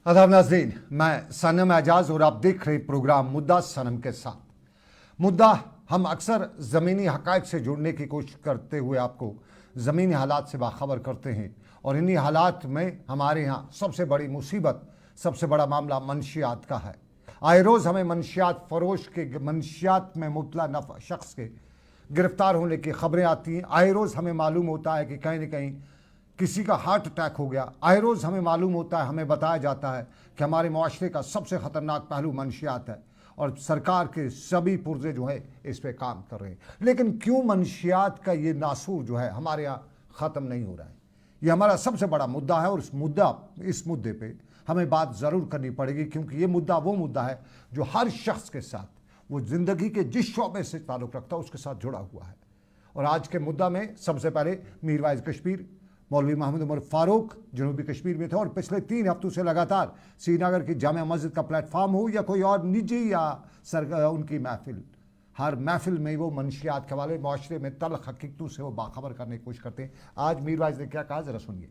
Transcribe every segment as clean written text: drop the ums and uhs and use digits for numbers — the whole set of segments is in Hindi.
आदाब नाज़रीन, मैं सनम एजाज और आप देख रहे प्रोग्राम मुद्दा सनम के साथ। मुद्दा हम अक्सर ज़मीनी हक़ाइक़ से जुड़ने की कोशिश करते हुए आपको ज़मीनी हालात से बाखबर करते हैं, और इन्हीं हालात में हमारे यहाँ सबसे बड़ी मुसीबत, सबसे बड़ा मामला मनशियात का है। आए रोज़ हमें मनशियात फ़रोश के, मनशियात में मुबतला शख्स के गिरफ़्तार होने की ख़बरें आती हैं। आए रोज़ हमें मालूम होता है कि कहीं न कहीं किसी का हार्ट अटैक हो गया। आए रोज़ हमें मालूम होता है, हमें बताया जाता है कि हमारे माशरे का सबसे ख़तरनाक पहलू मनशियात है, और सरकार के सभी पुर्जे जो है इस पर काम कर रहे हैं। लेकिन क्यों मनशियात का ये नासूर जो है हमारे यहाँ ख़त्म नहीं हो रहा है? ये हमारा सबसे बड़ा मुद्दा है, और इस मुद्दे पे हमें बात ज़रूर करनी पड़ेगी, क्योंकि ये मुद्दा वो मुद्दा है जो हर शख्स के साथ, वो ज़िंदगी के जिस शौबे से ताल्लुक़ रखता है उसके साथ जुड़ा हुआ है। और आज के मुद्दा में सबसे पहले मीर वाइज कश्मीर मौलवी मोहम्मद उमर फारूक जनूबी कश्मीर में थे, और पिछले 3 हफ्तों से लगातार श्रीनगर की जामिया मस्जिद का प्लेटफार्म हो या कोई और निजी या उनकी महफिल, हर महफिल में वो मनशियात के वाले माशरे में तल्ख हकीकतों से वो बाखबर करने की कोशिश करते हैं। आज मीर वाइज ने क्या कहा, ज़रा सुनिए।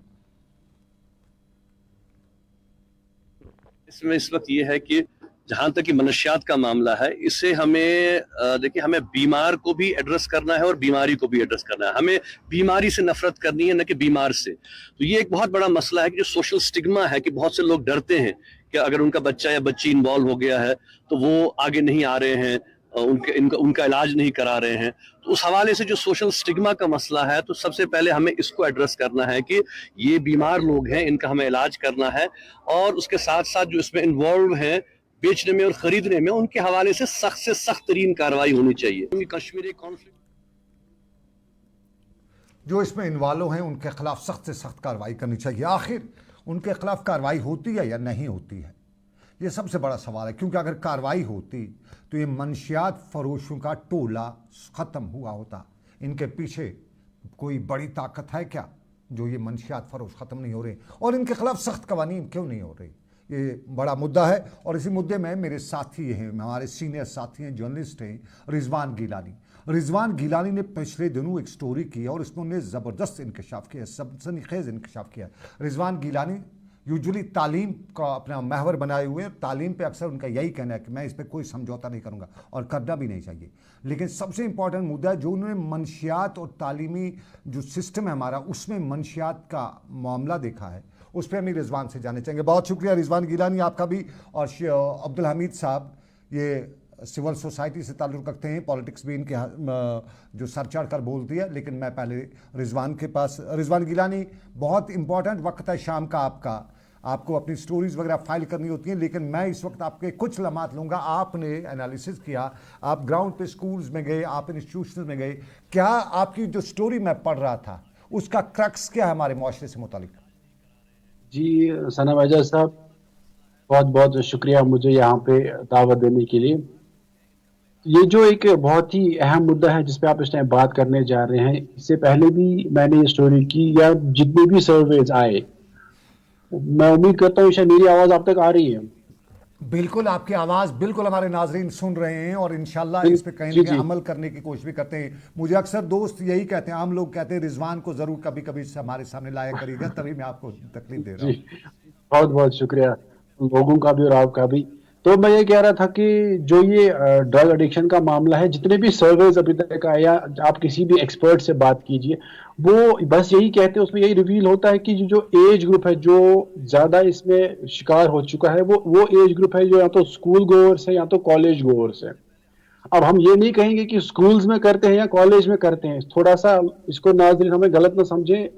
इसमें इस वक्त ये है कि जहां तक कि मनशियात का मामला है, इसे हमें देखिए, हमें बीमार को भी एड्रेस करना है और बीमारी को भी एड्रेस करना है। हमें बीमारी से नफरत करनी है, न कि बीमार से। तो ये एक बहुत बड़ा मसला है कि जो सोशल स्टिग्मा है कि बहुत से लोग डरते हैं कि अगर उनका बच्चा या बच्ची इन्वॉल्व हो गया है तो वो आगे नहीं आ रहे हैं, उनका इलाज नहीं करा रहे हैं। तो उस हवाले से जो सोशल स्टिग्मा का मसला है, तो सबसे पहले हमें इसको एड्रेस करना है कि ये बीमार लोग हैं, इनका हमें इलाज करना है, और उसके साथ साथ जो इसमें इन्वॉल्व हैं बेचने में और खरीदने में, उनके हवाले से सख्त तरीन कार्रवाई होनी चाहिए। कश्मीरी कॉन्फ्लिक्ट जो इसमें इन्वॉल्व हैं उनके खिलाफ सख्त से सख्त कार्रवाई करनी चाहिए। आखिर उनके खिलाफ कार्रवाई होती है या नहीं होती है, ये सबसे बड़ा सवाल है। क्योंकि अगर कार्रवाई होती तो ये मनशियात फरोशों का टोला ख़त्म हुआ होता। इनके पीछे कोई बड़ी ताकत है क्या जो ये मनशियात फरोश ख़त्म नहीं हो रहे, और इनके खिलाफ सख्त कवानीन क्यों नहीं हो रही? ये बड़ा मुद्दा है। और इसी मुद्दे में मेरे साथी हैं, हमारे सीनियर साथी हैं, जर्नलिस्ट हैं, रिजवान गिलानी। रिजवान गिलानी ने पिछले दिनों एक स्टोरी की और उसमें उन्होंने ज़बरदस्त इंकशाफ किया, सनसनीखेज़ इंकशाफ किया। रिजवान गिलानी यूजुअली तालीम का अपना महवर बनाए हुए, तालीम पे अक्सर उनका यही कहना है कि मैं इस पर कोई समझौता नहीं करूँगा, और करना भी नहीं चाहिए। लेकिन सबसे इंपॉर्टेंट मुद्दा है जो उन्होंने मनशियात और तालीमी जो सिस्टम है हमारा, उसमें मनशियात का मामला देखा है, उस पर हम रिजवान से जानना चाहेंगे। बहुत शुक्रिया रिजवान गिलानी आपका भी। और अब्दुल हमीद साहब ये सिविल सोसाइटी से ताल्लुक़ रखते हैं, पॉलिटिक्स भी इनके जो सर चढ़ कर बोलती है। लेकिन मैं पहले रिजवान के पास, रिजवान गिलानी, बहुत इंपॉर्टेंट वक्त है शाम का आपका, आपको अपनी स्टोरीज़ वगैरह फाइल करनी होती हैं, लेकिन मैं इस वक्त आपके कुछ लम्हात लूँगा। आपने एनालिसिस किया, आप ग्राउंड पे स्कूल्स में गए, आप इंस्टीट्यूशन में गए, क्या आपकी जो स्टोरी मैं पढ़ रहा था उसका क्रक्स क्या है हमारे माशरे से मुतालिक? जी सनम एजाज साहब, बहुत बहुत शुक्रिया मुझे यहाँ पे दावत देने के लिए। ये जो एक बहुत ही अहम मुद्दा है जिस पे आप इस टाइम बात करने जा रहे हैं, इससे पहले भी मैंने ये स्टोरी की, या जितने भी सर्वेज आए, मैं उम्मीद करता हूँ शायद मेरी आवाज़ आप तक आ रही है। बिल्कुल, आपकी आवाज़ बिल्कुल हमारे नाजरीन सुन रहे हैं, और इंशाल्लाह इस पे कहीं ना कहीं अमल करने की कोशिश भी करते हैं। मुझे अक्सर दोस्त यही कहते हैं, आम लोग कहते हैं रिजवान को ज़रूर कभी कभी हमारे सामने लाया करिएगा, तभी मैं आपको तकलीफ दे रहा हूँ। बहुत बहुत शुक्रिया लोगों का भी और आपका भी। तो मैं ये कह रहा था कि जो ये ड्रग एडिक्शन का मामला है, जितने भी सर्वेज अभी तक आए, या आप किसी भी एक्सपर्ट से बात कीजिए, वो बस यही कहते हैं, उसमें यही रिवील होता है कि जो एज ग्रुप है जो ज्यादा इसमें शिकार हो चुका है, वो एज ग्रुप है जो या तो स्कूल गोअर्स है या तो कॉलेज गोअर्स है। अब हम ये नहीं कहेंगे कि स्कूल्स में करते हैं या कॉलेज में करते हैं, थोड़ा सा इसको नाज़रीन हमें गलत ना समझें,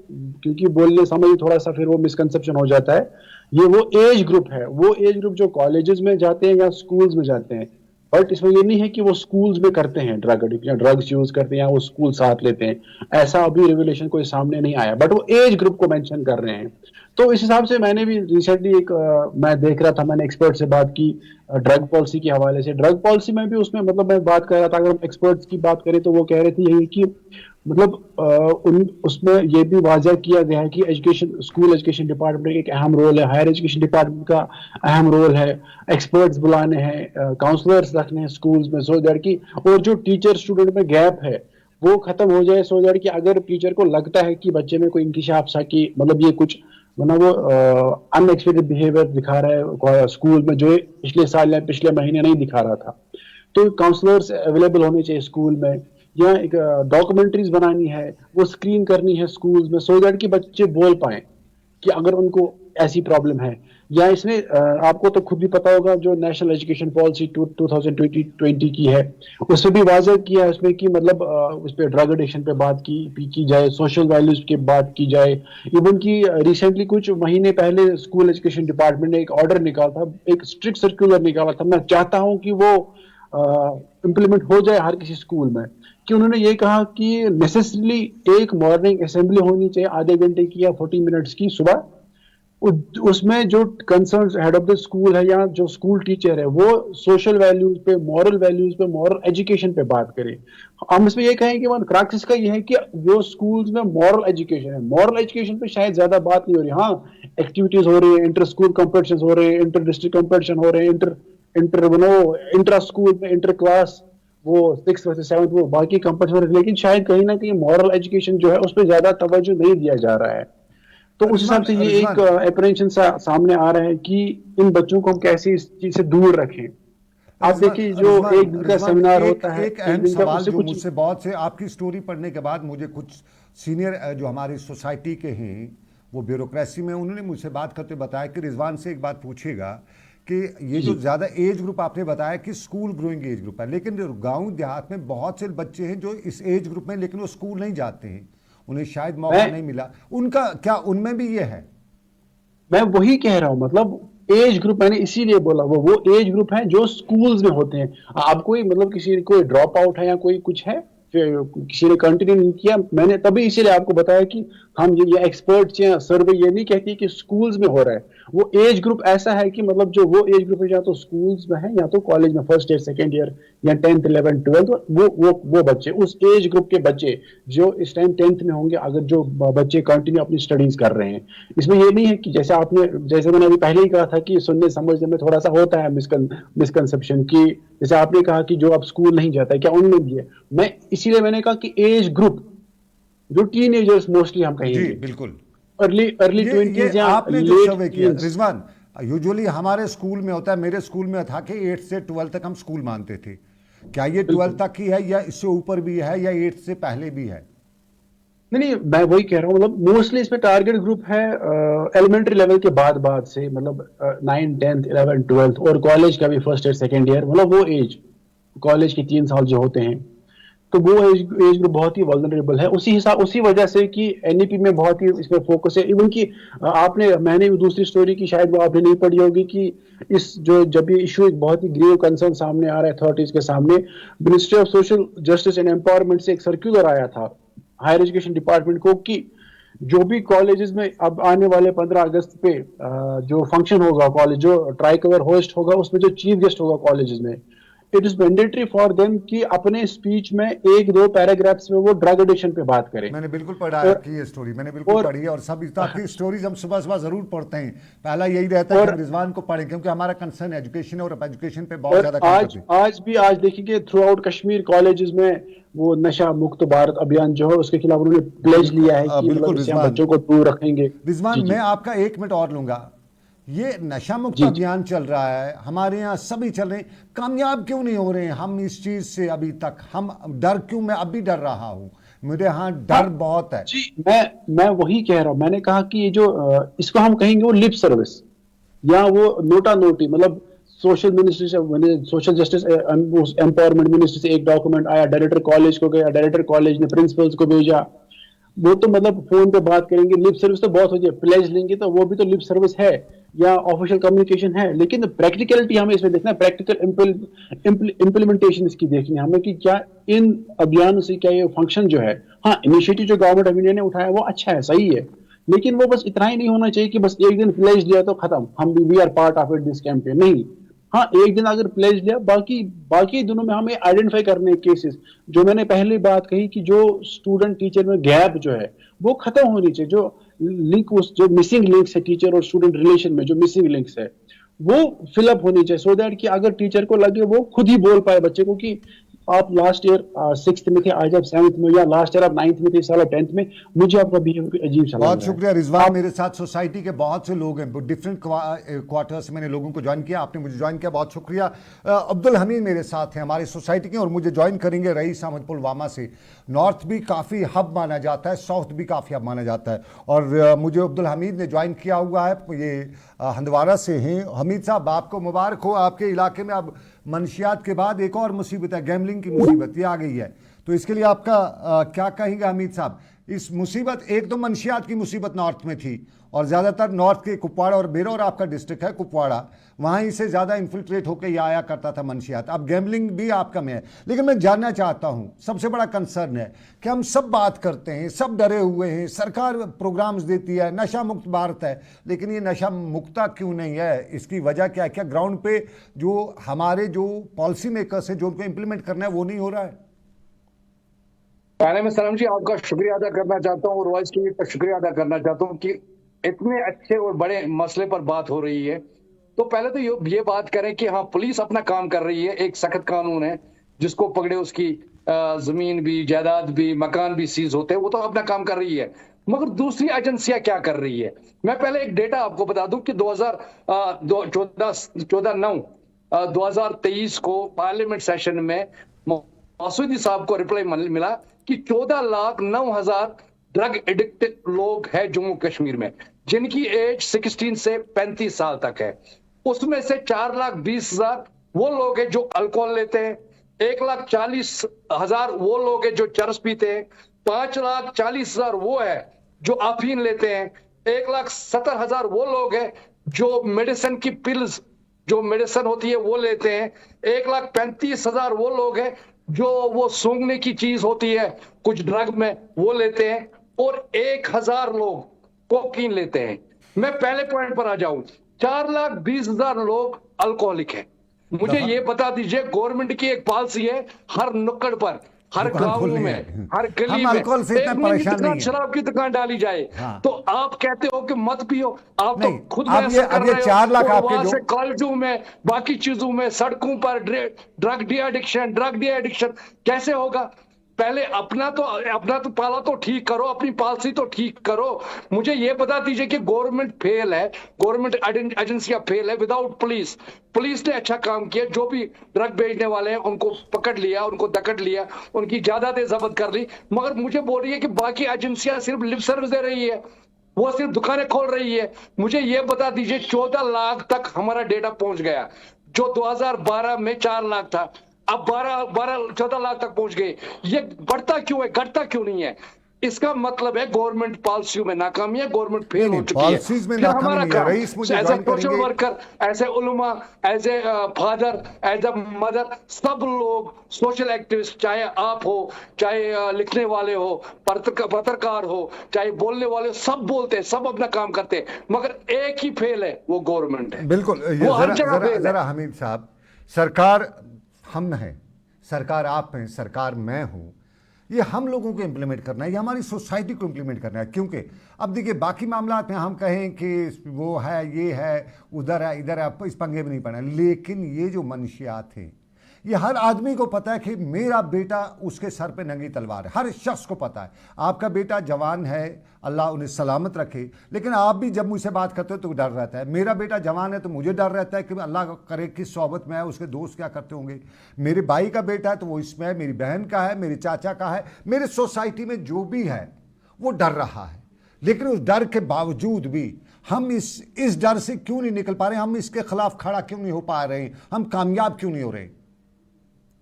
क्योंकि बोलने समय थोड़ा सा फिर वो मिसकंसेप्शन हो जाता है। ये वो एज ग्रुप है, वो एज ग्रुप जो कॉलेजेस में जाते हैं या स्कूल्स में जाते हैं। बट इसमें ये नहीं है कि वो स्कूल्स में करते हैं ड्रग एडिक्शन, ड्रग्स यूज करते हैं या वो स्कूल साथ लेते हैं, ऐसा अभी रेवुलेशन कोई सामने नहीं आया, बट वो एज ग्रुप को मेंशन कर रहे हैं। तो इस हिसाब से मैंने भी रिसेंटली मैं देख रहा था, मैंने एक्सपर्ट से बात की ड्रग पॉलिसी के हवाले से। ड्रग पॉलिसी में भी उसमें मतलब मैं बात कर रहा था, अगर हम एक्सपर्ट्स की बात करें तो वो कह रहे थे यही कि मतलब उसमें ये भी वाज़ह किया गया है कि एजुकेशन, स्कूल एजुकेशन डिपार्टमेंट का एक अहम रोल है, हायर एजुकेशन डिपार्टमेंट का अहम रोल है, एक्सपर्ट्स बुलाने हैं, काउंसलर्स रखने हैं स्कूल्स में, सो दैट की, और जो टीचर स्टूडेंट में गैप है वो खत्म हो जाए, सो दैट कि अगर टीचर को लगता है कि बच्चे में कोई इंकिशाफ सा कि मतलब ये कुछ वरना वो अनएक्सपेक्टेड बिहेवियर दिखा रहा है स्कूल में, जो पिछले साल या पिछले महीने नहीं दिखा रहा था। तो काउंसलर्स अवेलेबल होने चाहिए स्कूल में, या एक डॉक्यूमेंट्रीज बनानी है, वो स्क्रीन करनी है स्कूल में, सो दैट कि बच्चे बोल पाए कि अगर उनको ऐसी प्रॉब्लम है। या इसमें आपको तो खुद भी पता होगा, जो नेशनल एजुकेशन पॉलिसी 2020 की है, उसमें भी वाज़ह किया है उसमें कि मतलब उस पर ड्रग एडिक्शन पे बात की जाए, सोशल वैल्यूज की बात की जाए। इवन कि रिसेंटली कुछ महीने पहले स्कूल एजुकेशन डिपार्टमेंट ने एक ऑर्डर निकाला था, एक स्ट्रिक्ट सर्कुलर निकाला था, मैं चाहता हूं कि वो इम्प्लीमेंट हो जाए हर किसी स्कूल में, कि उन्होंने ये कहा कि नेसेसरीली एक मॉर्निंग असेंबली होनी चाहिए आधे घंटे की या 40 मिनट्स की सुबह। उसमें जो concern head of the school है या जो स्कूल टीचर है, वो सोशल वैल्यूज पे, मॉरल एजुकेशन पे बात करें। हम इसमें ये कहें कि क्रक्स इसका ये है कि जो स्कूल्स में मॉरल एजुकेशन है, मॉरल एजुकेशन पे शायद ज्यादा बात नहीं हो रही। हाँ, एक्टिविटीज हो रही है, इंटर स्कूल कॉम्पिटिशन हो रहे हैं, इंटर डिस्ट्रिक्ट कॉम्पिटिशन हो रहे हैं, इंटर स्कूल में, इंटर क्लास, वो 6th वर्सेस 7th, वो बाकी कंपटीशन, लेकिन शायद कहीं ना कहीं मॉरल एजुकेशन जो है उस पर ज्यादा तवज्जो नहीं दिया जा रहा है। तो उस हिसाब से ये एक अप्रेंशन सामने आ रहा है कि इन बच्चों को हम कैसे इस चीज से दूर रखें। आप देखिए, जो एक दिन का सेमिनार होता है, एक अहम सवाल जो मुझसे बहुत से, आपकी स्टोरी पढ़ने के बाद मुझे कुछ सीनियर जो हमारी सोसाइटी के हैं, वो ब्यूरोक्रेसी में, उन्होंने मुझसे बात करते बताया कि रिजवान से एक बात पूछेगा कि ये जो ज़्यादा एज ग्रुप आपने बताया कि स्कूल ग्रोइंग एज ग्रुप है, लेकिन गांव देहात में बहुत से बच्चे हैं जो इस एज ग्रुप में, लेकिन वो स्कूल नहीं जाते हैं, उन्हें शायद मौका नहीं मिला, उनका क्या, उनमें भी ये है? मैं वही कह रहा हूं, मतलब एज ग्रुप मैंने इसीलिए बोला, वो एज ग्रुप है जो स्कूल्स में होते हैं। आप कोई मतलब किसी कोई ड्रॉप आउट है या कोई कुछ है, किसी ने कंटिन्यू नहीं किया, मैंने तभी इसीलिए आपको बताया कि हम ये एक्सपर्ट्स या सर्वे ये नहीं कहती कि स्कूल्स में हो रहा है। वो एज ग्रुप ऐसा है कि मतलब जो वो एज ग्रुप है, या तो स्कूल्स में है या तो कॉलेज में, फर्स्ट ईयर, सेकंड ईयर या 10th 11th 12th, वो बच्चे, उस एज ग्रुप के बच्चे जो इस टाइम 10th में होंगे, अगर जो बच्चे कंटिन्यू अपनी स्टडीज कर रहे हैं। इसमें ये नहीं है कि जैसे मैंने अभी पहले ही कहा था कि सुनने समझने में थोड़ा सा होता है मिसकंसेप्शन, कि जैसे आपने कहा कि जो अब स्कूल नहीं जाता है, क्या उनमें भी है? मैंने कहा कि एज ग्रुप जो टीनेजर्स मोस्टली हम कहेंगे, जी बिल्कुल, अर्ली 20s या आपने जो सर्वे लेट किया रिजवान, यूजुअली हमारे स्कूल में होता है, मेरे स्कूल में था कि 8 से 12 तक हम स्कूल मानते थे, क्या ये 12 तक ही है या इससे ऊपर भी है या 8 से पहले भी है? नहीं, मैं वही कह रहा हूँ, मतलब मोस्टली इसमें टारगेट ग्रुप है एलिमेंट्री लेवल के बाद से, मतलब 9 10th 11th 12th, और कॉलेज का भी फर्स्ट ईयर सेकेंड ईयर, मतलब वो एज कॉलेज के 3 साल जो होते हैं, तो वो एज ग्रुप बहुत ही वल्नरेबल है। उसी वजह से कि एनईपी में बहुत ही इसमें फोकस है। इवन कि मैंने दूसरी स्टोरी की, शायद वो आपने नहीं पढ़ी होगी, कि जब ये इशू एक बहुत ही ग्रेव कंसर्न सामने आ रहा है अथॉरिटीज के सामने, ministry of social justice and empowerment से एक सर्क्यूलर आया था हायर एजुकेशन डिपार्टमेंट को, कि जो भी कॉलेजेस में अब आने वाले 15 अगस्त पे जो फंक्शन होगा कॉलेज, जो ट्राई कवर होस्ट होगा, उसमें जो चीफ गेस्ट होगा कॉलेजेस में, it is mandatory for them कि अपने स्पीच में 1-2 पैराग्राफ्स में वो ड्रग एडिक्शन पे बात करें। मैंने बिल्कुल पढ़ा है कि ये स्टोरी मैंने बिल्कुल पढ़ी है, और सब आपकी स्टोरीज हम सुबह सुबह जरूर पढ़ते हैं। पहला यही रहता है कि हम रिजवान को पढ़ें, क्योंकि हमारा कंसर्न एजुकेशन है और एजुकेशन पे बहुत ज्यादा आज देखिए थ्रू आउट कश्मीर कॉलेजेस में वो नशा मुक्त भारत अभियान जो है, उसके खिलाफ उन्होंने प्लेज लिया है कि मतलब बच्चों को दूर रखेंगे। रिजवान, मैं आपका 1 मिनट और लूंगा। ये नशा मुक्त अभियान चल रहा है, हमारे यहाँ सभी चल रहे हैं, कामयाब क्यों नहीं हो रहे हैं हम इस चीज से अभी तक? हम डर क्यों? मैं अब भी डर रहा हूँ, मेरे यहाँ डर बहुत है। जी, मैं वही कह रहा हूँ। मैंने कहा कि ये जो इसको हम कहेंगे वो लिप सर्विस या वो नोटा नोटी, मतलब सोशल मिनिस्ट्री से, सोशल जस्टिस एम्पावरमेंट मिनिस्ट्री से एक डॉक्यूमेंट आया, डायरेक्टर कॉलेज को गया, डायरेक्टर कॉलेज ने प्रिंसिपल्स को भेजा, वो तो मतलब फोन पे बात करेंगे, लिप सर्विस तो बहुत हो जाए, प्लेज लेंगे तो वो भी तो लिप सर्विस है या ऑफिशियल कम्युनिकेशन है, लेकिन प्रैक्टिकलिटी हमें इसमें देखना है, प्रैक्टिकल इम्प्लीमेंटेशन इसकी देखनी है हमें, कि क्या इन अभियानों से क्या ये फंक्शन जो है, हाँ इनिशिएटिव जो गवर्नमेंट ऑफ इंडिया ने उठाया वो अच्छा है, सही है, लेकिन वो बस इतना ही नहीं होना चाहिए कि बस एक दिन प्लेज लिया तो खत्म, हम we are part of it this campaign, नहीं। हाँ, एक दिन अगर प्लेज लिया, बाकी दिनों में हमें आइडेंटिफाई करने केसेस, जो मैंने पहले बात कही कि जो स्टूडेंट टीचर में गैप जो है वो खत्म होनी चाहिए, जो लिंक, जो मिसिंग लिंक्स है टीचर और स्टूडेंट रिलेशन में, जो मिसिंग लिंक्स है वो फिलअप होनी चाहिए, सो दैट कि अगर टीचर को लगे वो खुद ही बोल पाए बच्चे को कि आप लास्ट ईयर 6th में थे, आज आप 7th में, या लास्ट ईयर आप 9th में थे, इस साल 10th में, मुझे आपका बिहेवियर अजीब सा लग रहा है। बहुत शुक्रिया रिजवान। मेरे साथ सोसाइटी के बहुत से लोग हैं, डिफरेंट क्वार्टर से मैंने लोगों को ज्वाइन किया, आपने मुझे ज्वाइन किया, बहुत शुक्रिया। अब्दुल हमीद मेरे साथ हैं हमारी सोसाइटी के, और मुझे ज्वाइन करेंगे रईस अहमद पुलवामा से। नॉर्थ भी काफ़ी हब माना जाता है, साउथ भी काफ़ी हब माना जाता है, और मुझे अब्दुल हमीद ने ज्वाइन किया हुआ है, ये हंदवारा से हैं। हमीद साहब आपको मुबारक हो, आपके इलाके में अब मनशियात के बाद एक और मुसीबत है, गैमलिंग की मुसीबत, ये आ गई है, तो इसके लिए आपका क्या कहेंगे हमीद साहब? इस मुसीबत, एक तो मनशियात की मुसीबत नॉर्थ में थी, और ज़्यादातर नॉर्थ के कुपवाड़ा और बेरोर आपका डिस्ट्रिक्ट है कुपवाड़ा, वहाँ इसे ज़्यादा इन्फिल्ट्रेट होकर ये आया करता था मनशियात। अब गैमलिंग भी आपका में है, लेकिन मैं जानना चाहता हूँ, सबसे बड़ा कंसर्न है कि हम सब बात करते हैं, सब डरे हुए हैं, सरकार प्रोग्राम्स देती है, नशा मुक्त भारत है, लेकिन ये नशा मुक्ता क्यों नहीं है? इसकी वजह क्या है? क्या ग्राउंड पे जो हमारे जो पॉलिसी मेकर्स हैं, जो उनको इम्प्लीमेंट करना है, वो नहीं हो रहा है? पहले मैं सलाम जी आपका शुक्रिया अदा करना चाहता हूँ, और वॉइस टीवी का शुक्रिया अदा करना चाहता हूँ कि इतने अच्छे और बड़े मसले पर बात हो रही है। तो पहले तो ये बात करें कि हाँ, पुलिस अपना काम कर रही है, एक सख्त कानून है, जिसको पकड़े उसकी जमीन भी, जायदाद भी, मकान भी सीज होते हैं, वो तो अपना काम कर रही है। मगर दूसरी एजेंसियां क्या कर रही है? मैं पहले एक डेटा आपको बता दूं कि 2023 को पार्लियामेंट सेशन में मसूदी साहब को रिप्लाई मिला कि 14,09,000 ड्रग एडिक्ट लोग हैं जम्मू कश्मीर में, जिनकी एज 16 से 35 साल तक है। उसमें से 4,20,000 वो लोग हैं जो अल्कोहल लेते हैं, 1,40,000 वो लोग हैं जो चरस पीते हैं, 5,40,000 वो है जो अफीम लेते हैं, 1,70,000 वो लोग हैं जो मेडिसिन की पिल्स, जो मेडिसिन होती है वो लेते हैं, 1,35,000 वो लोग हैं जो वो सूंघने की चीज होती है कुछ ड्रग में वो लेते हैं, और 1,000 लोग कोकीन लेते हैं। मैं पहले पॉइंट पर आ जाऊं, 4,20,000 लोग अल्कोहलिक हैं। मुझे ये बता दीजिए, गवर्नमेंट की एक पॉलिसी है हर नुक्कड़ पर, हर गांव में, हर गली में शराब की दुकान डाली जाए। हाँ। तो आप कहते हो कि मत पियो, आप तो खुद अब ये 4 लाख आपके जो कॉलेजों में, बाकी चीजों में, सड़कों पर ड्रग डी एडिक्शन कैसे होगा? पहले अपना तो पाला तो ठीक करो, अपनी पॉलिसी तो ठीक करो। मुझे ये बता दीजिए कि गवर्नमेंट फेल है, गवर्नमेंट एजेंसियां फेल है विदाउट पुलिस। पुलिस ने अच्छा काम किया, जो भी ड्रग बेचने वाले हैं उनको पकड़ लिया, उनको दकड़ लिया, उनकी जायदादें जब्त कर ली। मगर मुझे बोल रही है कि बाकी एजेंसियां सिर्फ लिप सर्विस दे रही है, वो सिर्फ दुकानें खोल रही है। मुझे ये बता दीजिए, 14 लाख तक हमारा डेटा पहुंच गया, जो 2012 में 4 लाख था, अब 14 लाख तक पहुंच गए। ये बढ़ता क्यों है, घटता क्यों नहीं है? इसका मतलब है गवर्नमेंट पॉलिसी में नाकामी है, गवर्नमेंट फेल हो चुकी है। फिर हमारा काम as a social worker, as a उलमा, as a father, as a mother, सब लोग सोशल एक्टिविस्ट, चाहे आप हो, चाहे लिखने वाले हो, पत्रकार हो, चाहे बोलने वाले हो, सब बोलते हैं, सब अपना काम करते हैं, मगर एक ही फेल है, वो गवर्नमेंट है। बिल्कुल। जरा हमीद साहब, सरकार हम हैं, सरकार आप हैं, सरकार मैं हूं, ये हम लोगों को इम्प्लीमेंट करना है, ये हमारी सोसाइटी को इम्प्लीमेंट करना है। क्योंकि अब देखिए, बाकी मामला में हम कहें कि वो है, ये है, उधर है, इधर है, इस पंगे में नहीं पड़ना, लेकिन ये जो मनशियात हैं, ये हर आदमी को पता है कि मेरा बेटा उसके सर पे नंगी तलवार है, हर शख्स को पता है। आपका बेटा जवान है, अल्लाह उन्हें सलामत रखे, लेकिन आप भी जब मुझसे बात करते हो तो डर रहता है। मेरा बेटा जवान है तो मुझे डर रहता है कि अल्लाह करे किस सोबत में है, उसके दोस्त क्या करते होंगे। मेरे भाई का बेटा है तो वो इसमें है, मेरी बहन का है, मेरे चाचा का है, मेरे सोसाइटी में जो भी है वो डर रहा है। लेकिन उस डर के बावजूद भी हम इस डर से क्यों नहीं निकल पा रहे, हम इसके खिलाफ खड़ा क्यों नहीं हो पा रहे, हम कामयाब क्यों नहीं हो रहे?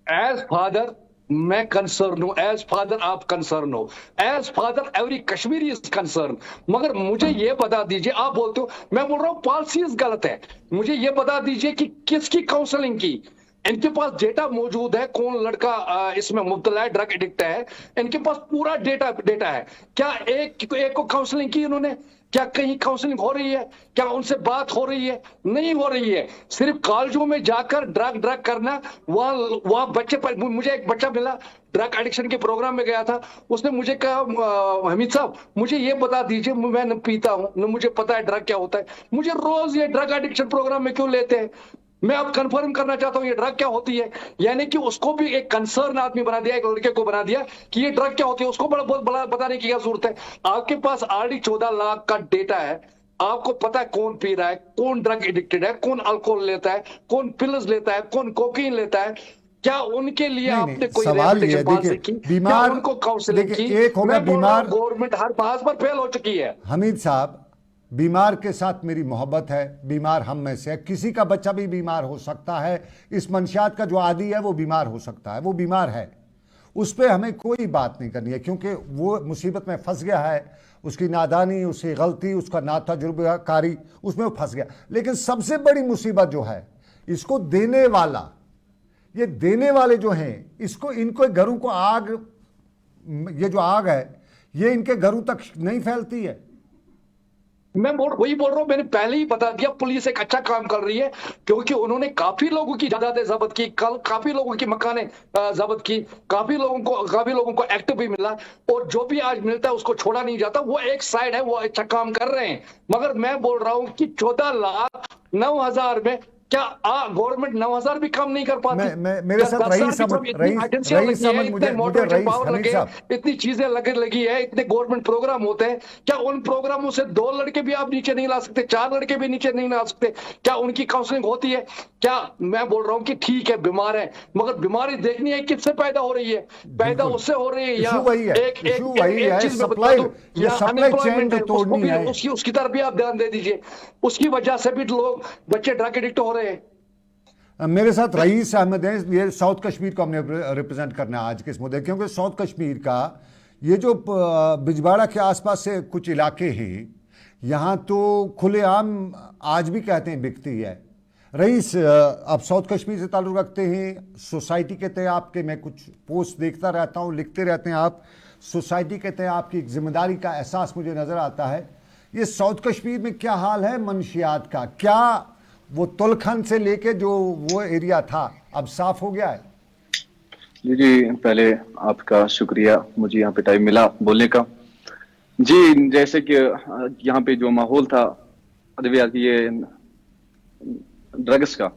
एज फादर मैं कंसर्न हूं, एज फादर आप कंसर्न हो, as father every Kashmiri is concern. मगर मुझे ये बता दीजिए, आप बोलते हो, मैं बोल रहा हूं पॉलिसीज गलत है, मुझे ये बता दीजिए कि किसकी काउंसलिंग की? इनके पास डेटा मौजूद है, कौन लड़का इसमें मुब्तला है, ड्रग एडिक्ट है, इनके पास पूरा डेटा है। क्या एक को काउंसलिंग की इन्होंने? क्या कहीं काउंसलिंग हो रही है? क्या उनसे बात हो रही है? नहीं हो रही है। सिर्फ कॉलेजों में जाकर ड्रग करना, वहां बच्चे पर। मुझे एक बच्चा मिला, ड्रग एडिक्शन के प्रोग्राम में गया था, उसने मुझे कहा, हमीद साहब मुझे ये बता दीजिए, मैं न पीता हूं न मुझे पता है ड्रग क्या होता है, मुझे रोज ये ड्रग एडिक्शन प्रोग्राम में क्यों लेते हैं? मैं अब कंफर्म करना चाहता हूं ये ड्रग क्या होती है, यानी कि उसको भी एक कंसर्न आदमी बना दिया, एक लड़के को बना दिया कि ये ड्रग क्या होती है, उसको बहुत बड़ा बताने की क्या जरूरत है। आपके पास ऑलरेडी 14 लाख का डेटा है, आपको पता है कौन पी रहा है, कौन ड्रग एडिक्टेड है, कौन अल्कोहल लेता है, कौन पिल्स लेता है, कौन कोकीन लेता है। क्या उनके लिए नहीं, आपने नहीं, कोई सवाल ये है, rehabilitation policy देखिए, की, बीमार- क्या उनको काउंसलिंग देखिए, की? एक हो गया मैं बोल रहा हूं, बीमार- गवर्नमेंट हर बात पर फेल हो चुकी है। हमीद साहब, बीमार के साथ मेरी मोहब्बत है, बीमार हम में से है, किसी का बच्चा भी बीमार हो सकता है, इस मंशियात का जो आदी है वो बीमार हो सकता है, वो बीमार है, उस पर हमें कोई बात नहीं करनी है, क्योंकि वो मुसीबत में फंस गया है, उसकी नादानी, उसकी गलती, उसका ना तजुर्बाकारी, उसमें वो फंस गया। लेकिन सबसे बड़ी मुसीबत जो है, इसको देने वाला, ये देने वाले जो हैं, इसको, इनको घरों को आग, ये जो आग है ये इनके घरों तक नहीं फैलती है। मैं वही बोल रहा हूं, मैंने पहले ही बता दिया, पुलिस एक अच्छा काम कर रही है, क्योंकि उन्होंने काफी लोगों की जायदादें जब्त की, कल काफी लोगों की मकाने जब्त की, काफी लोगों को एक्ट भी मिला, और जो भी आज मिलता है उसको छोड़ा नहीं जाता। वो एक साइड है, वो अच्छा काम कर रहे हैं। मगर मैं बोल रहा हूं कि 14,09,000 में क्या गवर्नमेंट 9,000 भी कम नहीं कर पाती? मेरे साथ रईस अहमद, इतने मोटिवेशन पावर लगे, इतनी चीजें लगी है, इतने गवर्नमेंट प्रोग्राम होते हैं, क्या उन प्रोग्रामों से 2 लड़के भी आप नीचे नहीं ला सकते, 4 लड़के भी नीचे नहीं ला सकते? क्या उनकी काउंसलिंग होती है? क्या मैं बोल रहा हूँ कि ठीक है बीमार है, मगर बीमारी देखनी है किससे पैदा हो रही है, पैदा उससे हो रही है, या एक चीज में बता दूं, या अनएम्प्लॉयमेंट है, उसको भी उसकी तरफ भी आप ध्यान दे दीजिए, उसकी वजह से भी लोग बच्चे ड्रग एडिक्ट हो रहे हैं। मेरे साथ रईस अहमद हैं, ये साउथ कश्मीर को हमने रिप्रेजेंट करना है आज के इस मुद्दे, क्योंकि साउथ कश्मीर का ये जो बिजबाड़ा के आसपास से कुछ इलाके हैं, यहाँ तो खुलेआम आज भी कहते हैं बिकती है। रईस, आप साउथ कश्मीर से ताल्लुक़ रखते हैं, सोसाइटी के तहत आपके, मैं कुछ पोस्ट देखता रहता हूँ, लिखते रहते हैं आप, सोसाइटी के तहत आपकी एक जिम्मेदारी का एहसास मुझे नज़र आता है। ये साउथ कश्मीर में क्या हाल है मंशियात का? क्या वो तुलखन से लेके जो वो एरिया था अब साफ हो गया है? जी, पहले आपका शुक्रिया, मुझे यहाँ पे टाइम मिला बोलने का। जी, जैसे कि यहाँ पे जो माहौल था अद्वियात, ये ड्रग्स का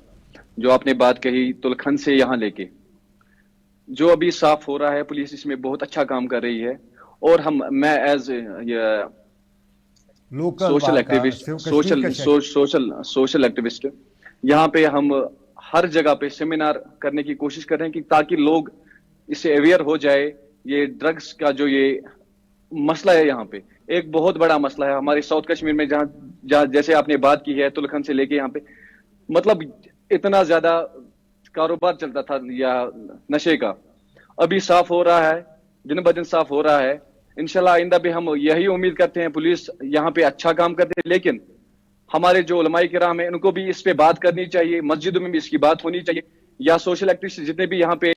जो आपने बात कही, तुलखन से यहाँ लेके जो अभी साफ हो रहा है, पुलिस इसमें बहुत अच्छा काम कर रही है। और मैं as social activist, social activist, यहाँ पे हम हर जगह पे सेमिनार करने की कोशिश कर रहे हैं कि ताकि लोग इससे अवेयर हो जाए। ये ड्रग्स का जो ये मसला है, यहाँ पे एक बहुत बड़ा मसला है हमारे साउथ कश्मीर में, जहाँ जैसे आपने बात की है तुलखन से लेके यहाँ पे, मतलब इतना ज्यादा कारोबार चलता था या नशे का, अभी साफ हो रहा है, दिन ब दिन साफ हो रहा है। इंशाल्लाह आइंदा भी हम यही उम्मीद करते हैं। पुलिस यहाँ पे अच्छा काम करते हैं, लेकिन हमारे जो उलमाए किराम है उनको भी इस पे बात करनी चाहिए, मस्जिदों में भी इसकी बात होनी चाहिए, या सोशल एक्टिविस्ट जितने भी यहाँ पे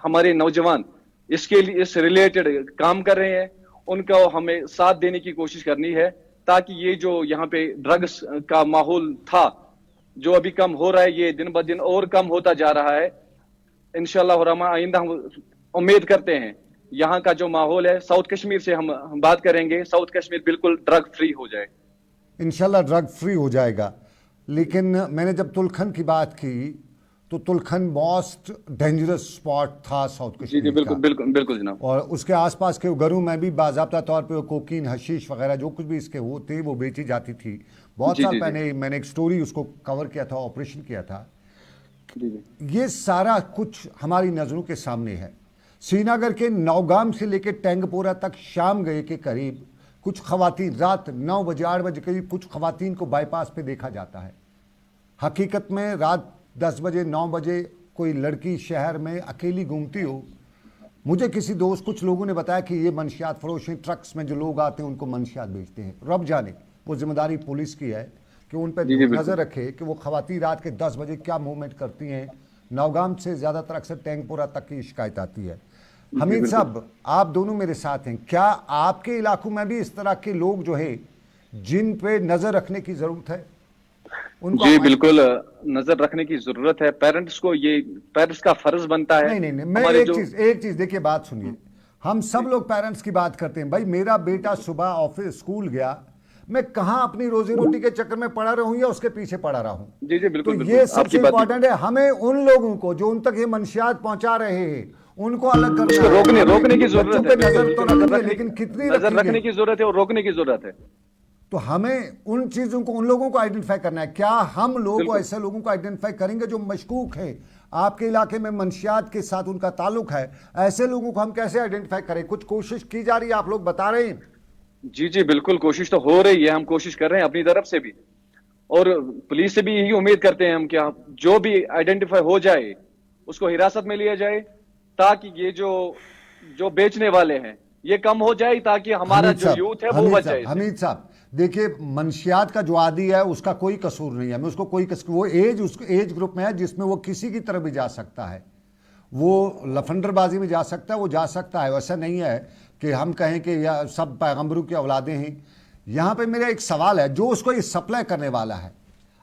हमारे नौजवान इसके लिए इस रिलेटेड काम कर रहे हैं, उनको हमें साथ देने की कोशिश करनी है, ताकि ये जो यहाँ पे ड्रग्स का माहौल था जो अभी कम हो रहा है, ये दिन ब दिन और कम होता जा रहा है। इंशाल्लाह रहमान आइंदा हम उम्मीद करते हैं यहाँ का जो माहौल है, साउथ कश्मीर से हम बात करेंगे, साउथ कश्मीर बिल्कुल ड्रग फ्री हो जाए। इंशाल्लाह ड्रग फ्री हो जाएगा। लेकिन मैंने जब तुलखन की बात की तो तुलखन मोस्ट डेंजरस स्पॉट था साउथ कश्मीर। जी बिल्कुल बिल्कुल बिल्कुल जनाब। और उसके आसपास के घरों में भी बाज़ाब्ता तौर पे कोकीन, हशीश वगैरह जो कुछ भी इसके होते वो बेची जाती थी। बहुत साल पहले मैंने एक स्टोरी उसको कवर किया था, ऑपरेशन किया था। ये सारा कुछ हमारी नज़रों के सामने है। श्रीनगर के नौगाम से लेकर टैंगपोरा तक शाम गए के करीब कुछ खवातीन रात 9 बजे 8 बजे करीब कुछ खवातीन को बाईपास पे देखा जाता है। हकीकत में रात 10 बजे 9 बजे कोई लड़की शहर में अकेली घूमती हो। मुझे किसी दोस्त, कुछ लोगों ने बताया कि ये मंशियात फरोश हैं, ट्रक्स में जो लोग आते हैं उनको मंशियात बेचते हैं। रब जाने, वो जिम्मेदारी पुलिस की है कि उन पर नज़र रखे कि वो खवातीन रात के 10 बजे क्या मूवमेंट करती हैं। नौगाम से ज़्यादातर अक्सर टैंगपोरा तक की शिकायत आती है। हमीद साहब, आप दोनों मेरे साथ हैं, क्या आपके इलाकों में भी इस तरह के लोग जो है जिन पे नज़र रखने की ज़रूरत है? जी बिल्कुल नजर रखने की जरूरत है। पेरेंट्स को, ये पेरेंट्स का फर्ज बनता है। नहीं, मैं एक चीज देखिए, बात सुनिए, हम सब लोग पेरेंट्स की बात करते हैं। भाई मेरा बेटा सुबह ऑफिस स्कूल गया, मैं कहां अपनी रोजी रोटी के चक्कर में पड़ा रहूं या उसके पीछे पड़ा रहूं। जी जी बिल्कुल, तो बिल्कुल, ये सबसे आपकी बात इंपॉर्टेंट है, हमें उन लोगों को जो उन तक ये मंशियात पहुंचा रहे हैं उनको अलग करना है। रोकने की बच्चों जरूरत पे है, नजर तो रखेंगे, लेकिन कितनी नजर रखेंगे? रखने की जरूरत है और रोकने की जरूरत है। तो हमें उन चीजों को, उन लोगों को आइडेंटिफाई करना है। क्या हम लोग बिल्कुल। ऐसे लोगों को आइडेंटिफाई करेंगे जो मशकूक है, आपके इलाके में मंशियात के साथ उनका ताल्लुक है, ऐसे लोगों को हम कैसे आइडेंटिफाई करें? कुछ कोशिश की जा रही है, आप लोग बता रहे हैं। जी जी बिल्कुल, कोशिश तो हो रही है, हम कोशिश कर रहे हैं अपनी तरफ से भी, और पुलिस से भी यही उम्मीद करते हैं हम कि जो भी आइडेंटिफाई हो जाए उसको हिरासत में लिया जाए, ताकि ये जो बेचने वाले हैं ये कम हो जाए, ताकि हमारा जो यूथ है वो बच जाए। हमीद साहब देखिए, मंशियात का जो आदी है उसका कोई कसूर नहीं है, मैं उसको कोई कसूर, वो एज ग्रुप में है जिसमें वो किसी की तरफ भी जा सकता है, वो लफंडरबाजी में जा सकता है, वो जा सकता है। वैसा नहीं है कि हम कहें कि यह सब पैगंबरों की औलादें हैं। यहाँ पे मेरा एक सवाल है, जो उसको ये सप्लाई करने वाला है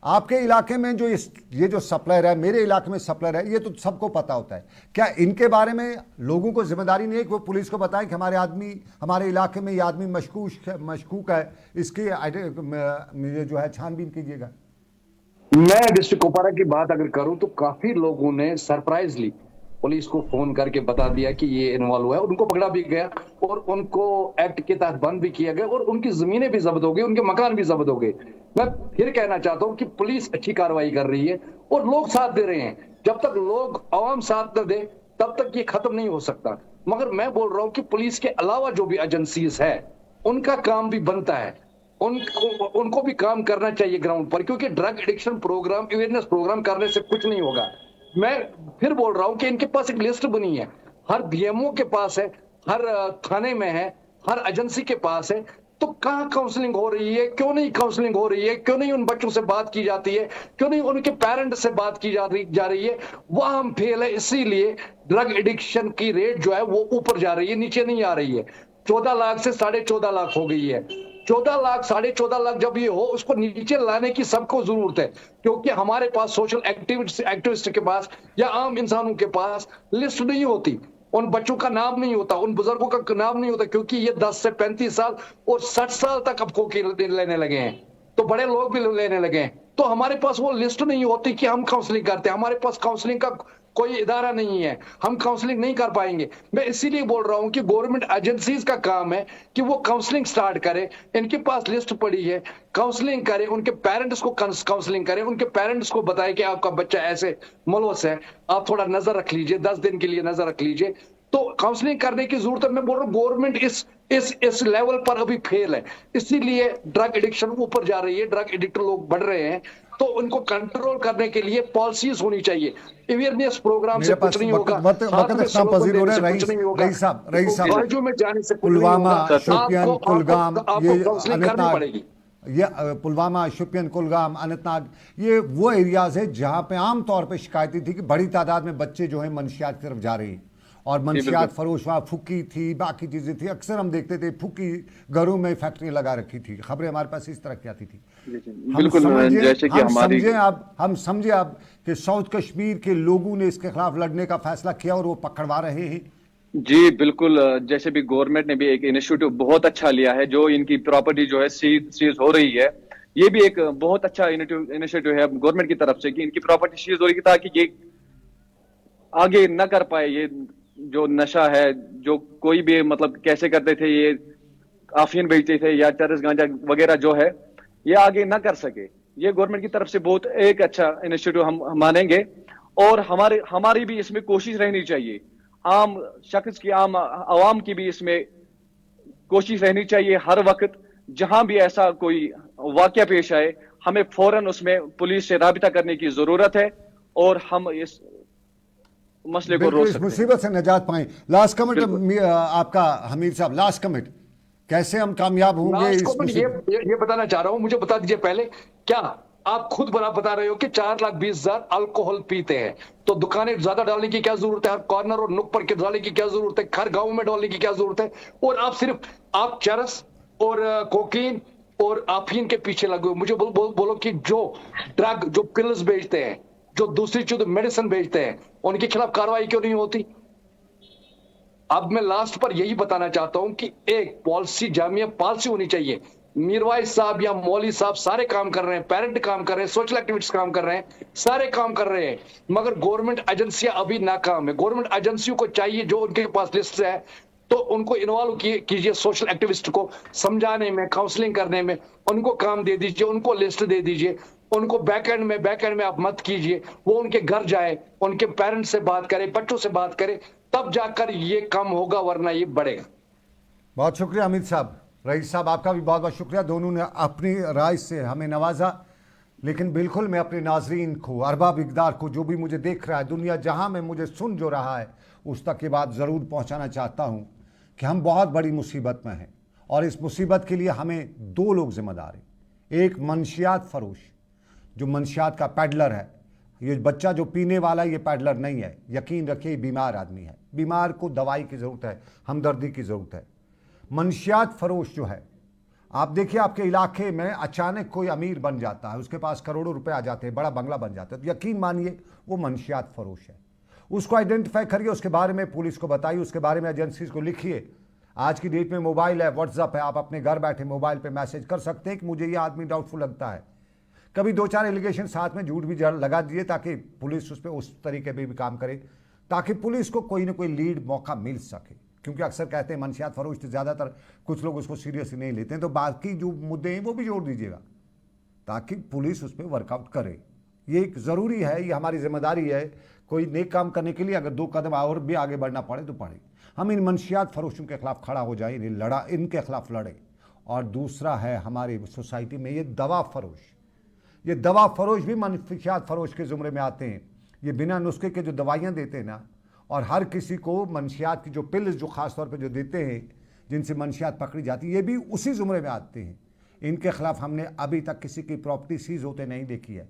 आपके इलाके में, जो ये जो सप्लायर है, मेरे इलाके में सप्लायर है, ये तो सबको पता होता है। क्या इनके बारे में लोगों को जिम्मेदारी नहीं है कि वो पुलिस को बताएं कि हमारे इलाके में ये आदमी मशकूक है, इसकी ये जो है छानबीन कीजिएगा? मैं डिस्ट्रिक्ट कुपवारा की बात अगर करूं तो काफी लोगों ने सरप्राइजली पुलिस को फोन करके बता दिया कि ये इन्वॉल्व हुआ है, उनको पकड़ा भी गया और उनको एक्ट के तहत बंद भी किया गया और उनकी जमीनें भी जब्त हो गई, उनके मकान भी जब्त हो गए। मैं फिर कहना चाहता हूं कि पुलिस अच्छी कार्रवाई कर रही है और लोग साथ दे रहे हैं। जब तक लोग आवाम साथ न दे तब तक ये खत्म नहीं हो सकता। मगर मैं बोल रहा हूं कि पुलिस के अलावा जो भी एजेंसीज है उनका काम भी बनता है, उनको भी काम करना चाहिए ग्राउंड पर, क्योंकि drug addiction programme, awareness programme करने से कुछ नहीं होगा। मैं फिर बोल रहा हूं कि इनके पास एक लिस्ट बनी है, हर बीएमओ के पास है, हर थाने में है, हर एजेंसी के पास है। तो कहां काउंसलिंग हो रही है, क्यों नहीं काउंसलिंग हो रही है, क्यों नहीं उन बच्चों से बात की जाती है, क्यों नहीं उनके पेरेंट्स से बात की जा रही है? वह हम फेल है, इसीलिए ड्रग एडिक्शन की रेट जो है वो ऊपर जा रही है, नीचे नहीं आ रही है। 14 लाख से 14.5 लाख हो गई है। 14 लाख 14.5 लाख जब ये हो, उसको नीचे लाने की सबको जरूरत है, क्योंकि हमारे पास सोशल एक्टिविस्ट के पास या आम इंसानों के पास लिस्ट नहीं होती, उन बच्चों का नाम नहीं होता, उन बुजुर्गों का नाम नहीं होता, क्योंकि ये 10 से 35 साल और 60 साल तक अब कोकी लेने लगे हैं, तो बड़े लोग भी लेने लगे हैं। तो हमारे पास वो लिस्ट नहीं होती कि हम काउंसलिंग करते हैं, हमारे पास काउंसलिंग का कोई इदारा नहीं है, हम काउंसलिंग नहीं कर पाएंगे। मैं इसीलिए बोल रहा हूं कि गवर्नमेंट एजेंसीज का काम है कि वो काउंसलिंग स्टार्ट करे, इनके पास लिस्ट पड़ी है, काउंसलिंग करे, उनके पेरेंट्स को काउंसलिंग करे, उनके पेरेंट्स को बताए कि आपका बच्चा ऐसे मुलवस है, आप थोड़ा नजर रख लीजिए, 10 दिन के लिए नजर रख लीजिए। तो काउंसलिंग करने की जरूरत है। मैं बोल रहा हूँ गवर्नमेंट इस लेवल पर अभी फेल है, इसीलिए ड्रग एडिक्शन ऊपर जा रही है, ड्रग एडिक्टर लोग बढ़ रहे हैं। तो उनको कंट्रोल करने के लिए पॉलिसीज होनी चाहिए, अवेयरनेस प्रोग्राम से कुछ नहीं होगा, कॉलेजों में जाने से कुछ नहीं होगा, आपको काउंसलिंग करनी पड़ेगी। ये पुलवामा, शोपियान, कुलगाम, अनंतनाग, ये वो एरियाज है जहां पे आम तौर पे शिकायतें थी कि बड़ी तादाद में बच्चे जो है मंशियात की तरफ जा रहे हैं, और मंशियात फरोश, वहाँ फुक्की थी, बाकी चीज़ें थी। अक्सर हम देखते थे फुक्की घरों में फैक्ट्रियाँ लगा रखी थी, खबरें हमारे पास इस तरह की आती थी। हम समझे अब कि साउथ कश्मीर के लोगों ने इसके खिलाफ लड़ने का फैसला किया और वो पकड़वा रहे हैं। जी बिल्कुल, जैसे भी गवर्नमेंट ने भी एक इनिशिएटिव बहुत अच्छा लिया है, जो इनकी प्रॉपर्टी जो है सीज हो रही है, ये भी एक बहुत अच्छा इनिशिएटिव है गवर्नमेंट की तरफ से कि इनकी प्रॉपर्टी सीज हो रही है, ताकि ये आगे न कर पाए, ये जो नशा है, जो कोई भी मतलब कैसे करते थे, ये अफीम बेचते थे या चरस गांजा वगैरह जो है, ये आगे ना कर सके। ये गवर्नमेंट की तरफ से बहुत एक अच्छा इनिशिएटिव हम मानेंगे, और हमारी भी इसमें कोशिश रहनी चाहिए, आम शख्स की, आम आवाम की भी इसमें कोशिश रहनी चाहिए। हर वक्त जहां भी ऐसा कोई वाकया पेश आए, हमें फौरन उसमें पुलिस से राबिता करने की जरूरत है, और हम इस मसले को रोक सकते हैं, मुसीबत से निजात पाएं। लास्ट कमेंट आपका हमीद साहब, लास्ट कमेंट, कैसे हम कामयाब होंगे? ये बताना चाह रहा हूं, मुझे बता दीजिए पहले, क्या आप खुद बता रहे हो कि 4,20,000 अल्कोहल पीते हैं, तो दुकानें ज्यादा डालने की क्या जरूरत है? हर कॉर्नर और नुक पर डालने की क्या जरूरत है? हर गांव में डालने की क्या जरूरत है? और आप चरस और कोकीन और अफीम के पीछे लगे हो। मुझे बोलो कि जो ड्रग, जो पिल्स बेचते हैं, जो दूसरी चीज मेडिसिन बेचते हैं, उनके खिलाफ कार्रवाई क्यों नहीं होती? अब मैं लास्ट पर यही बताना चाहता हूं कि एक पॉलिसी, जामिया पॉलिसी होनी चाहिए मीरवाइज साहब या मौली साहब सारे काम कर रहे हैं, पेरेंट काम कर रहे हैं, सोशल एक्टिविस्ट काम कर रहे हैं, सारे काम कर रहे हैं, मगर गवर्नमेंट एजेंसियां अभी नाकाम है। गवर्नमेंट एजेंसियों को चाहिए, जो उनके पास लिस्ट है तो उनको इन्वॉल्व कीजिए, सोशल एक्टिविस्ट को समझाने में, काउंसलिंग करने में, उनको काम दे दीजिए, उनको लिस्ट दे दीजिए, उनको बैक एंड में आप मत कीजिए। वो उनके घर जाए, उनके पेरेंट्स से बात करे, बच्चों से बात करे, तब जाकर ये कम होगा, वरना ये बढ़ेगा। बहुत शुक्रिया अमित साहब। रईस साहब आपका भी बहुत बहुत शुक्रिया, दोनों ने अपनी राय से हमें नवाजा। लेकिन बिल्कुल मैं अपने नाजरीन को, अरबाब इक़दार को, जो भी मुझे देख रहा है, दुनिया जहां में मुझे सुन जो रहा है, उस तक ये बात ज़रूर पहुंचाना चाहता हूं कि हम बहुत बड़ी मुसीबत में हैं और इस मुसीबत के लिए हमें दो लोग जिम्मेदार हैं। एक मनशियात फरोश, जो मनशियात का पैडलर है। ये बच्चा जो पीने वाला ये पैडलर नहीं है, यकीन रखिए बीमार आदमी है, बीमार को दवाई की ज़रूरत है, हमदर्दी की ज़रूरत है। मनशियात फरोश जो है, आप देखिए आपके इलाके में अचानक कोई अमीर बन जाता है, उसके पास करोड़ों रुपए आ जाते हैं, बड़ा बंगला बन जाता है, तो यकीन मानिए वो मनशियात फरोश है। उसको आइडेंटिफाई करिए, उसके बारे में पुलिस को बताइए, उसके बारे में एजेंसीज को लिखिए। आज की डेट में मोबाइल है, व्हाट्सअप है, आप अपने घर बैठे मोबाइल पे मैसेज कर सकते हैं कि मुझे ये आदमी डाउटफुल लगता है। कभी दो चार एलिगेशन साथ में झूठ भी लगा दीजिए ताकि पुलिस उस पर उस तरीके पर भी काम करे, ताकि पुलिस को कोई ना कोई लीड मौका मिल सके। क्योंकि अक्सर कहते हैं मनशियात फरोश, तो ज़्यादातर कुछ लोग उसको सीरियसली नहीं लेते हैं, तो बाकी जो मुद्दे हैं वो भी जोड़ दीजिएगा ताकि पुलिस उस पर वर्कआउट करे। ये एक ज़रूरी है, ये हमारी जिम्मेदारी है। कोई नेक काम करने के लिए अगर दो कदम और भी आगे बढ़ना पड़े तो पड़े। हम इन मनशियात फरोशों के खिलाफ खड़ा हो जाए, इनके खिलाफ लड़े। और दूसरा है हमारी सोसाइटी में ये दवा फरोश, ये दवा फरोश भी मनशियात फरोश के ज़ुमरे में आते हैं। ये बिना नुस्खे के जो दवाइयाँ देते हैं ना, और हर किसी को मनशियात की जो पिल्स जो ख़ास तौर पे जो देते हैं, जिनसे मनशियात पकड़ी जाती है, ये भी उसी ज़ुमरे में आते हैं। इनके खिलाफ हमने अभी तक किसी की प्रॉपर्टी सीज होते नहीं देखी है,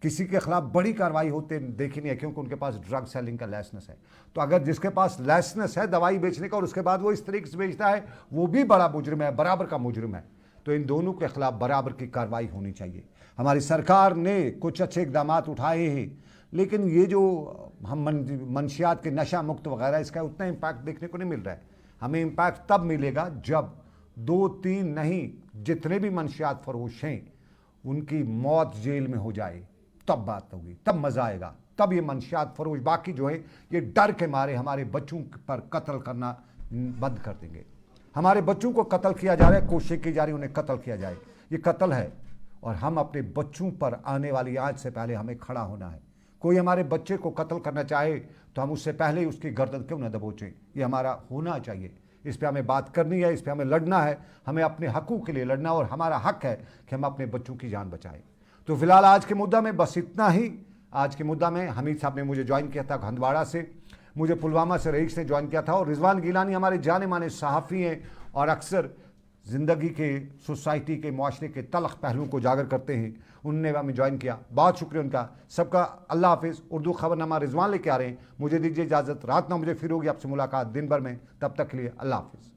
किसी के खिलाफ बड़ी कार्रवाई होते देखी नहीं है, क्योंकि उनके पास ड्रग सेलिंग का लाइसेंस है। तो अगर जिसके पास लाइसेंस है दवाई बेचने का और उसके बाद वो इस तरीके से बेचता है, वो भी बड़ा मुजरिम है, बराबर का मुजरिम है। तो इन दोनों के खिलाफ बराबर की कार्रवाई होनी चाहिए। हमारी सरकार ने कुछ अच्छे इकदाम उठाए हैं, लेकिन ये जो हम मनशियात के नशा मुक्त वगैरह, इसका उतना इम्पैक्ट देखने को नहीं मिल रहा है। हमें इम्पैक्ट तब मिलेगा जब 2-3 नहीं, जितने भी मनशियात फरोश हैं उनकी मौत जेल में हो जाए, तब बात होगी, तब मज़ा आएगा। तब ये मनशियात फरोश बाकी जो है ये डर के मारे हमारे बच्चों पर कत्ल करना बंद कर देंगे। हमारे बच्चों को कत्ल किया जा रहा है, कोशिश की जा रही है उन्हें कत्ल किया जाए, ये कत्ल है। और हम अपने बच्चों पर आने वाली आज से पहले हमें खड़ा होना है। कोई हमारे बच्चे को कत्ल करना चाहे तो हम उससे पहले ही उसकी गर्दन क्यों न दबोचें, ये हमारा होना चाहिए। इस पर हमें बात करनी है, इस पर हमें लड़ना है, हमें अपने हकूक़ के लिए लड़ना, और हमारा हक है कि हम अपने बच्चों की जान बचाएं। तो फिलहाल आज के मुद्दा में बस इतना ही। आज के मुद्दा में हमीद साहब ने मुझे ज्वाइन किया था हंदवाड़ा से, मुझे पुलवामा से रईस ने ज्वाइन किया था, और रिजवान गिलानी हमारे जाने माने सहाफ़ी हैं और अक्सर ज़िंदगी के, सोसाइटी के, मुआशरे के तलख़ पहलुओं को उजागर करते हैं। उनने हमें ज्वाइन किया, बहुत शुक्रिया उनका। सबका अल्लाह हाफिज़। उर्दू खबरनामा रिजवान लेके आ रहे हैं। मुझे दीजिए इजाज़त, रात 9 बजे फिर होगी आपसे मुलाकात दिन भर में। तब तक के लिए अल्लाह हाफिज़।